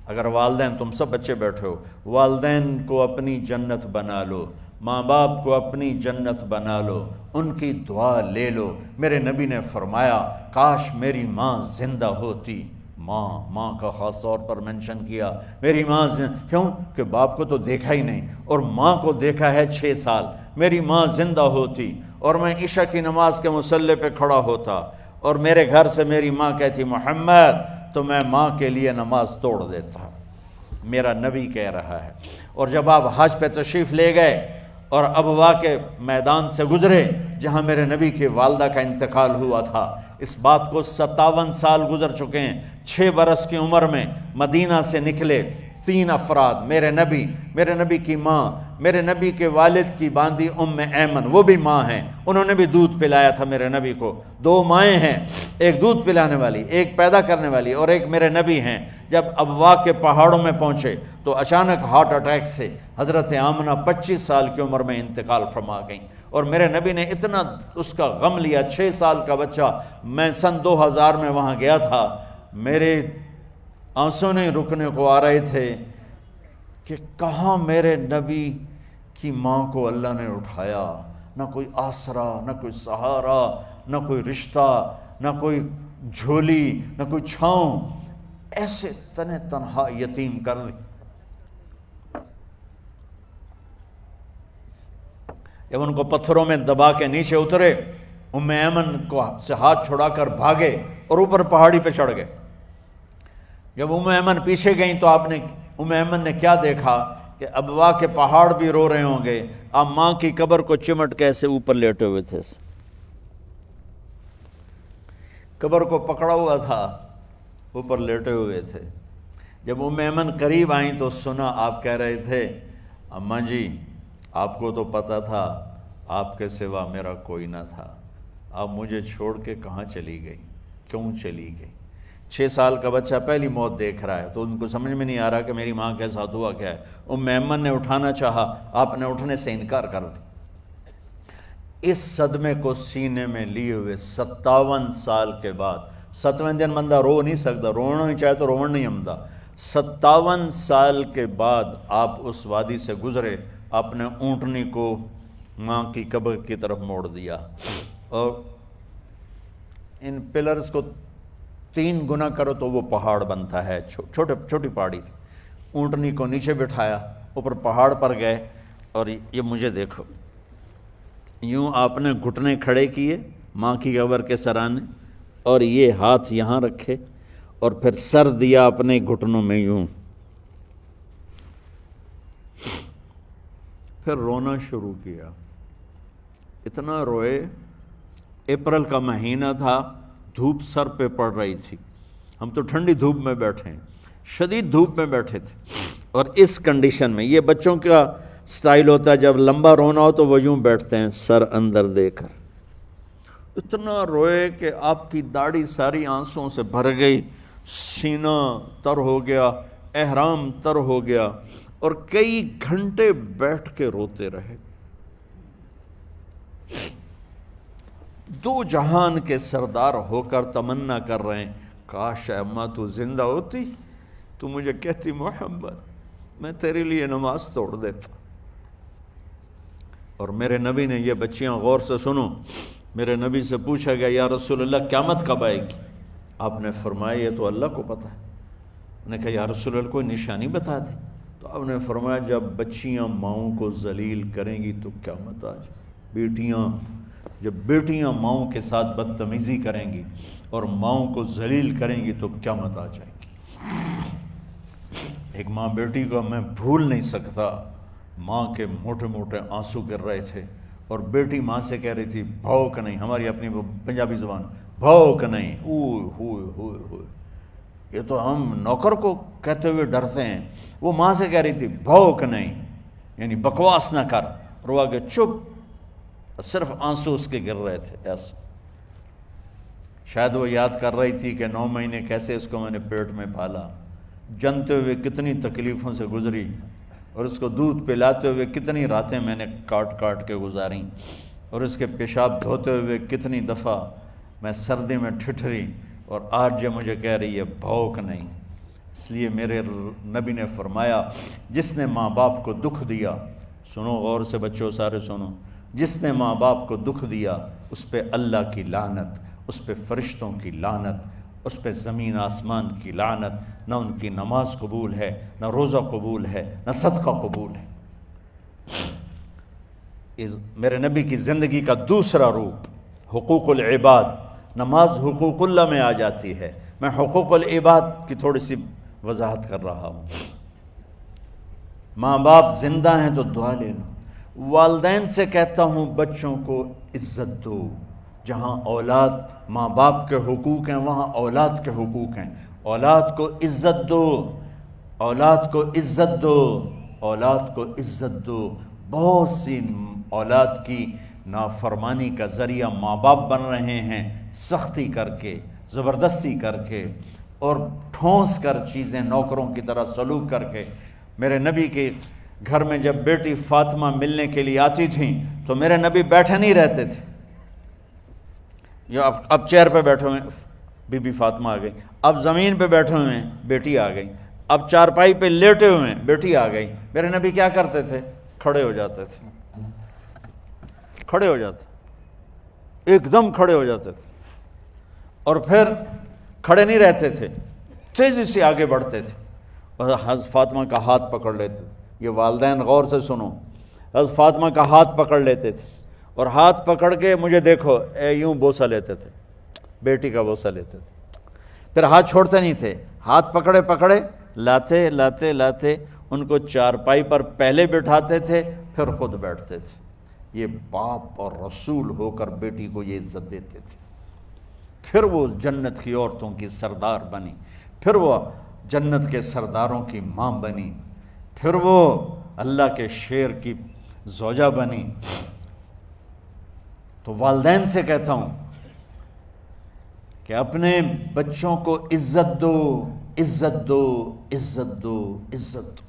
اگر والدین، تم سب بچے بیٹھے ہو، والدین کو اپنی جنت بنا لو، ماں باپ کو اپنی جنت بنا لو، ان کی دعا لے لو۔ میرے نبی نے فرمایا کاش میری ماں زندہ ہوتی۔ ماں کا خاص طور پر منشن کیا، میری ماں کیوں کہ باپ کو تو دیکھا ہی نہیں، اور ماں کو دیکھا ہے 6 سال۔ میری ماں زندہ ہوتی اور میں عشاء کی نماز کے مصلی پہ کھڑا ہوتا اور میرے گھر سے میری ماں کہتی محمد، تو میں ماں کے لیے نماز توڑ دیتا۔ میرا نبی کہہ رہا ہے۔ اور جب آپ حج پہ تشریف لے گئے اور ابوا کے میدان سے گزرے جہاں میرے نبی کی والدہ کا انتقال ہوا تھا، اس بات کو 57 سال گزر چکے ہیں۔ 6 برس کی عمر میں مدینہ سے نکلے 3 افراد، میرے نبی کی ماں، میرے نبی کے والد کی باندی ام ایمن، وہ بھی ماں ہیں، انہوں نے بھی دودھ پلایا تھا میرے نبی کو۔ 2 مائیں ہیں، ایک دودھ پلانے والی، ایک پیدا کرنے والی، اور ایک میرے نبی ہیں۔ جب ابوا کے پہاڑوں میں پہنچے تو اچانک ہارٹ اٹیک سے حضرت آمنہ 25 سال کی عمر میں انتقال فرما گئیں، اور میرے نبی نے اتنا اس کا غم لیا۔ 6 سال کا بچہ، میں سن 2000 میں وہاں گیا تھا، میرے آنسوں نہیں رکنے کو آ رہے تھے کہ کہاں میرے نبی کی ماں کو اللہ نے اٹھایا، نہ کوئی آسرا، نہ کوئی سہارا، نہ کوئی رشتہ، نہ کوئی جھولی، نہ کوئی چھاؤں، ایسے تنہا یتیم کر دی۔ جب ان کو پتھروں میں دبا کے نیچے اترے، ام ایمن کو سے ہاتھ چھڑا کر بھاگے اور اوپر پہاڑی پہ چڑھ گئے۔ جب ام ایمن پیچھے گئیں تو ام ایمن نے کیا دیکھا کہ ابوا کے پہاڑ بھی رو رہے ہوں گے، آپ ماں کی قبر کو چمٹ کے ایسے اوپر لیٹے ہوئے تھے، قبر کو پکڑا ہوا تھا، اوپر لیٹے ہوئے تھے۔ جب ام ایمن قریب آئیں تو سنا آپ کہہ رہے تھے اماں جی، آپ کو تو پتہ تھا آپ کے سوا میرا کوئی نہ تھا، آپ مجھے چھوڑ کے کہاں چلی گئی، کیوں چلی گئی؟ 6 سال کا بچہ پہلی موت دیکھ رہا ہے تو ان کو سمجھ میں نہیں آ رہا کہ میری ماں کے ساتھ ہوا کیا ہے۔ ام ایمن نے اٹھانا چاہا، آپ نے اٹھنے سے انکار کر دیا۔ اس صدمے کو سینے میں لیے ہوئے 57 سال کے بعد، 7ویں دن بندہ رو نہیں سکتا، رونا ہی چاہے تو رونا نہیں آمدا، 57 سال کے بعد آپ اس وادی سے گزرے، آپ نے اونٹنی کو ماں کی قبر کی طرف موڑ دیا، اور ان پلرز کو 3 گنا کرو تو وہ پہاڑ بنتا ہے، چھوٹی پہاڑی تھی۔ اونٹنی کو نیچے بٹھایا، اوپر پہاڑ پر گئے، اور یہ مجھے دیکھو، یوں آپ نے گھٹنے کھڑے کیے ماں کی قبر کے سرانے، اور یہ ہاتھ یہاں رکھے، اور پھر سر دیا اپنے گھٹنوں میں یوں، پھر رونا شروع کیا۔ اتنا روئے، اپریل کا مہینہ تھا، دھوپ سر پہ پڑ رہی تھی، ہم تو ٹھنڈی دھوپ میں بیٹھے ہیں، شدید دھوپ میں بیٹھے تھے، اور اس کنڈیشن میں یہ بچوں کا سٹائل ہوتا ہے، جب لمبا رونا ہو تو وہ یوں بیٹھتے ہیں سر اندر دے کر۔ اتنا روئے کہ آپ کی داڑھی ساری آنسوں سے بھر گئی، سینہ تر ہو گیا، احرام تر ہو گیا، اور کئی گھنٹے بیٹھ کے روتے رہے۔ 2 جہان کے سردار ہو کر تمنا کر رہے ہیں کاش اماں تو زندہ ہوتی، تو مجھے کہتی محمد میں تیرے لیے نماز توڑ دیتا۔ اور میرے نبی نے، یہ بچیاں غور سے سنو، میرے نبی سے پوچھا گیا یا رسول اللہ قیامت کب آئے گی؟ آپ نے فرمایا یہ تو اللہ کو پتہ ہے۔ انہوں نے کہا یا رسول اللہ کوئی نشانی بتا دیں، تو آپ نے فرمایا جب بچیاں ماؤں کو ذلیل کریں گی تو قیامت آ جائے۔ جب بیٹیاں ماؤں کے ساتھ بدتمیزی کریں گی اور ماؤں کو ذلیل کریں گی تو قیامت آ جائے گی۔ ایک ماں بیٹی کو میں بھول نہیں سکتا، ماں کے موٹے موٹے آنسو گر رہے تھے، اور بیٹی ماں سے کہہ رہی تھی بھوک نہیں، ہماری اپنی پنجابی زبان، بھوک نہیں، اوئے ہوئے ہوئے ہوئے، یہ تو ہم نوکر کو کہتے ہوئے ڈرتے ہیں، وہ ماں سے کہہ رہی تھی بھوک نہیں، یعنی بکواس نہ کر، رو آگے چپ، صرف آنسو اس کے گر رہے تھے ایسا۔ شاید وہ یاد کر رہی تھی کہ 9 مہینے کیسے اس کو میں نے پیٹ میں پالا، جنتے ہوئے کتنی تکلیفوں سے گزری، اور اس کو دودھ پلاتے ہوئے کتنی راتیں میں نے کاٹ کاٹ کے گزاریں، اور اس کے پیشاب دھوتے ہوئے کتنی دفعہ میں سردی میں ٹھٹھری، اور آج جو مجھے کہہ رہی ہے بھوک نہیں۔ اس لیے میرے نبی نے فرمایا جس نے ماں باپ کو دکھ دیا، سنو غور سے بچوں سارے سنو، جس نے ماں باپ کو دکھ دیا اس پہ اللہ کی لعنت، اس پہ فرشتوں کی لعنت، اس پہ زمین آسمان کی لعنت، نہ ان کی نماز قبول ہے، نہ روزہ قبول ہے، نہ صدقہ قبول ہے۔ میرے نبی کی زندگی کا دوسرا روپ حقوق العباد، نماز حقوق اللہ میں آ جاتی ہے، میں حقوق العباد کی تھوڑی سی وضاحت کر رہا ہوں۔ ماں باپ زندہ ہیں تو دعا لے لو۔ والدین سے کہتا ہوں بچوں کو عزت دو، جہاں اولاد ماں باپ کے حقوق ہیں وہاں اولاد کے حقوق ہیں، اولاد کو عزت دو، اولاد کو عزت دو، اولاد کو عزت دو۔ بہت سی اولاد کی نافرمانی کا ذریعہ ماں باپ بن رہے ہیں، سختی کر کے، زبردستی کر کے اور ٹھونس کر چیزیں، نوکروں کی طرح سلوک کر کے۔ میرے نبی کے گھر میں جب بیٹی فاطمہ ملنے کے لیے آتی تھیں تو میرے نبی بیٹھے نہیں رہتے تھے، یہ اب چیئر پہ بیٹھے ہوئے بی بی فاطمہ آ گئی، اب زمین پہ بیٹھے ہوئے ہیں بیٹی آ گئی، اب چارپائی پہ لیٹے ہوئے ہیں بیٹی آ گئی۔ میرے نبی کیا کرتے تھے؟ کھڑے ہو جاتے تھے، کھڑے ہو جاتے، ایک دم کھڑے ہو جاتے تھے، اور پھر کھڑے نہیں رہتے تھے، تیزی سے آگے بڑھتے تھے اور حضرت فاطمہ کا ہاتھ پکڑ لیتے تھے۔ یہ والدین غور سے سنو، حضرت فاطمہ کا ہاتھ پکڑ لیتے تھے اور ہاتھ پکڑ کے مجھے دیکھو یوں بوسہ لیتے تھے، بیٹی کا بوسہ لیتے تھے، پھر ہاتھ چھوڑتے نہیں تھے، ہاتھ پکڑے پکڑے لاتے لاتے لاتے ان کو چارپائی پر پہلے بٹھاتے تھے پھر خود بیٹھتے تھے۔ یہ باپ اور رسول ہو کر بیٹی کو یہ عزت دیتے تھے۔ پھر وہ جنت کی عورتوں کی سردار بنی، پھر وہ جنت کے سرداروں کی ماں بنی، پھر وہ اللہ کے شیر کی زوجہ بنی۔ تو والدین سے کہتا ہوں کہ اپنے بچوں کو عزت دو، عزت دو، عزت دو، عزت دو۔